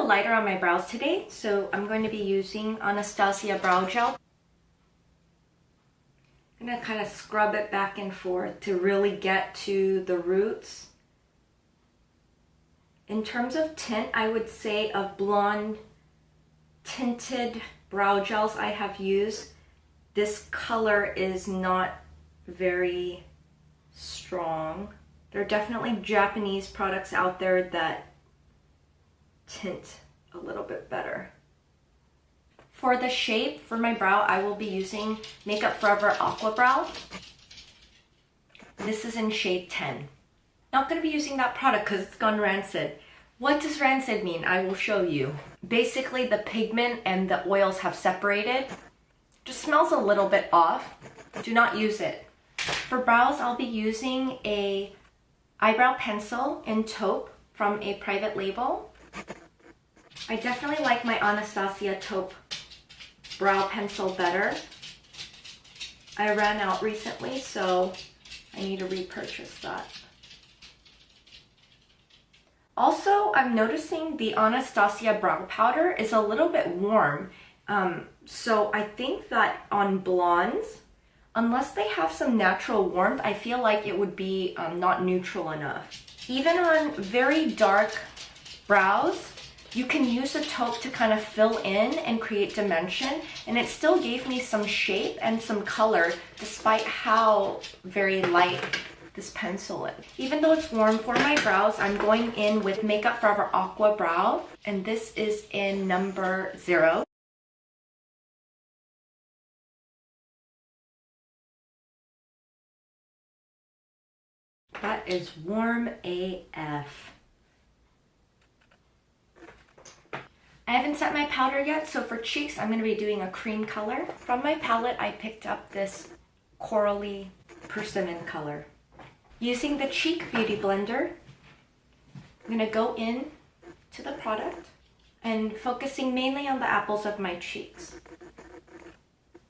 lighter on my brows today, so I'm going to be using Anastasia Brow Gel. I'm going to kind of scrub it back and forth to really get to the roots. In terms of tint, I would say of blonde tinted brow gels I have used, this color is not very strong. There are definitely Japanese products out there that tint a little bit better. For the shape for my brow, I will be using Makeup Forever Aqua Brow. This is in shade 10. Not going to be using that product because it's gone rancid. What does rancid mean? I will show you. Basically, the pigment and the oils have separated. Just smells a little bit off. Do not use it. For brows, I'll be using a eyebrow pencil in taupe from a private label. I definitely like my Anastasia taupe brow pencil better. I ran out recently, so I need to repurchase that. Also, I'm noticing the Anastasia brow powder is a little bit warm. So I think that on blondes, unless they have some natural warmth, I feel like it would be not neutral enough. Even on very dark brows, you can use a taupe to kind of fill in and create dimension, and it still gave me some shape and some color despite how very light this pencil is. Even though it's warm for my brows, I'm going in with Makeup Forever Aqua Brow, and this is in number 0. That is warm AF. I haven't set my powder yet, so for cheeks, I'm going to be doing a cream color. From my palette, I picked up this corally persimmon color. Using the Cheek Beauty Blender, I'm going to go in to the product and focusing mainly on the apples of my cheeks.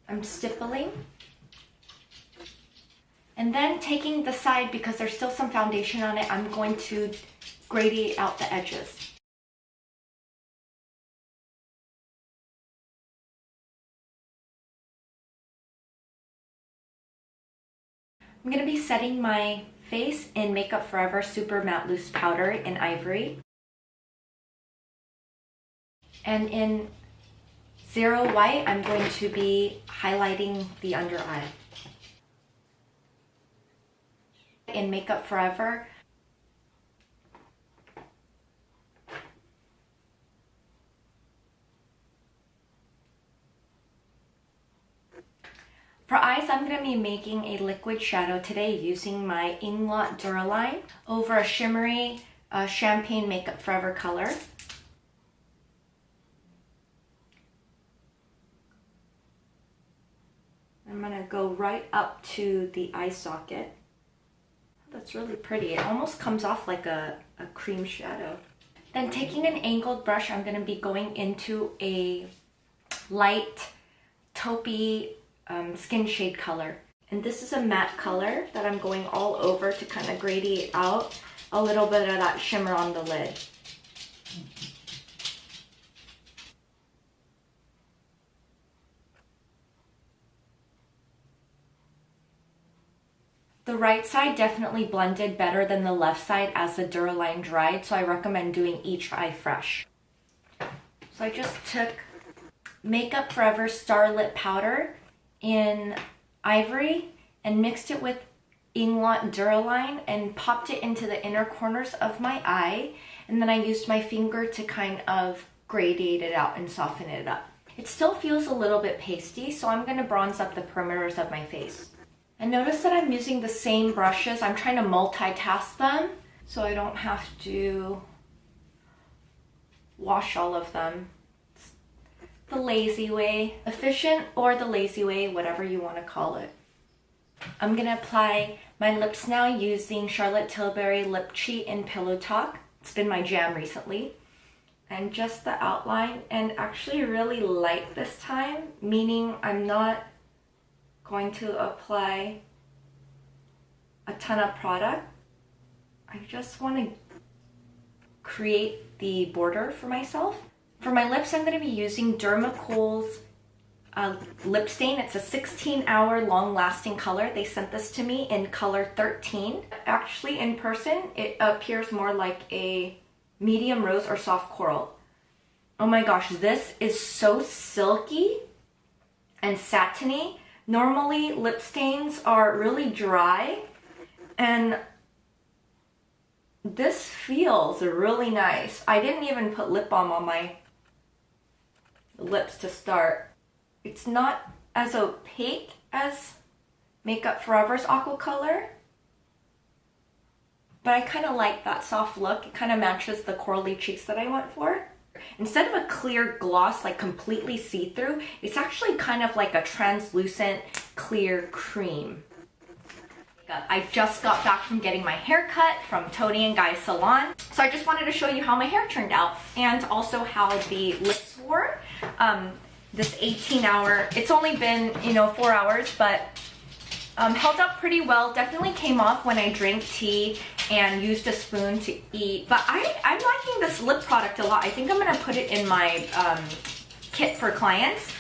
I'm stippling. And then taking the side, because there's still some foundation on it, I'm going to gradiate out the edges. I'm going to be setting my face in Makeup Forever Super Matte Loose Powder in Ivory. And in 0 White, I'm going to be highlighting the under eye. In Makeup Forever, for eyes, I'm going to be making a liquid shadow today using my Inglot Duraline over a shimmery Champagne Makeup Forever color. I'm going to go right up to the eye socket. That's really pretty. It almost comes off like a cream shadow. Then taking an angled brush, I'm going to be going into a light taupey skin shade color. And this is a matte color that I'm going all over to kind of gradiate out a little bit of that shimmer on the lid. The right side definitely blended better than the left side as the Duraline dried, so I recommend doing each eye fresh. So I just took Makeup Forever Starlit Powder in Ivory and mixed it with Inglot Duraline and popped it into the inner corners of my eye, and then I used my finger to kind of gradiate it out and soften it up. It still feels a little bit pasty, so I'm going to bronze up the perimeters of my face. And notice that I'm using the same brushes. I'm trying to multitask them so I don't have to wash all of them. It's the lazy way, efficient or the lazy way, whatever you want to call it. I'm going to apply my lips now using Charlotte Tilbury Lip Cheat in Pillow Talk. It's been my jam recently. And just the outline, and actually really light this time, meaning I'm not going to apply a ton of product. I just want to create the border for myself. For my lips, I'm going to be using Dermacol's lip stain. It's a 16-hour long-lasting color. They sent this to me in color 13. Actually, in person, it appears more like a medium rose or soft coral. Oh my gosh, this is so silky and satiny. Normally, lip stains are really dry, and this feels really nice. I didn't even put lip balm on my lips to start. It's not as opaque as Makeup Forever's Aqua Color, but I kind of like that soft look. It kind of matches the corally cheeks that I went for. Instead of a clear gloss, like completely see-through, it's actually kind of like a translucent clear cream. I just got back from getting my hair cut from Tony and Guy's salon. So I just wanted to show you how my hair turned out and also how the lips were. This 18-hour, it's only been, 4 hours, but held up pretty well. Definitely came off when I drank tea and used a spoon to eat. But I'm liking this lip product a lot. I think I'm gonna put it in my kit for clients.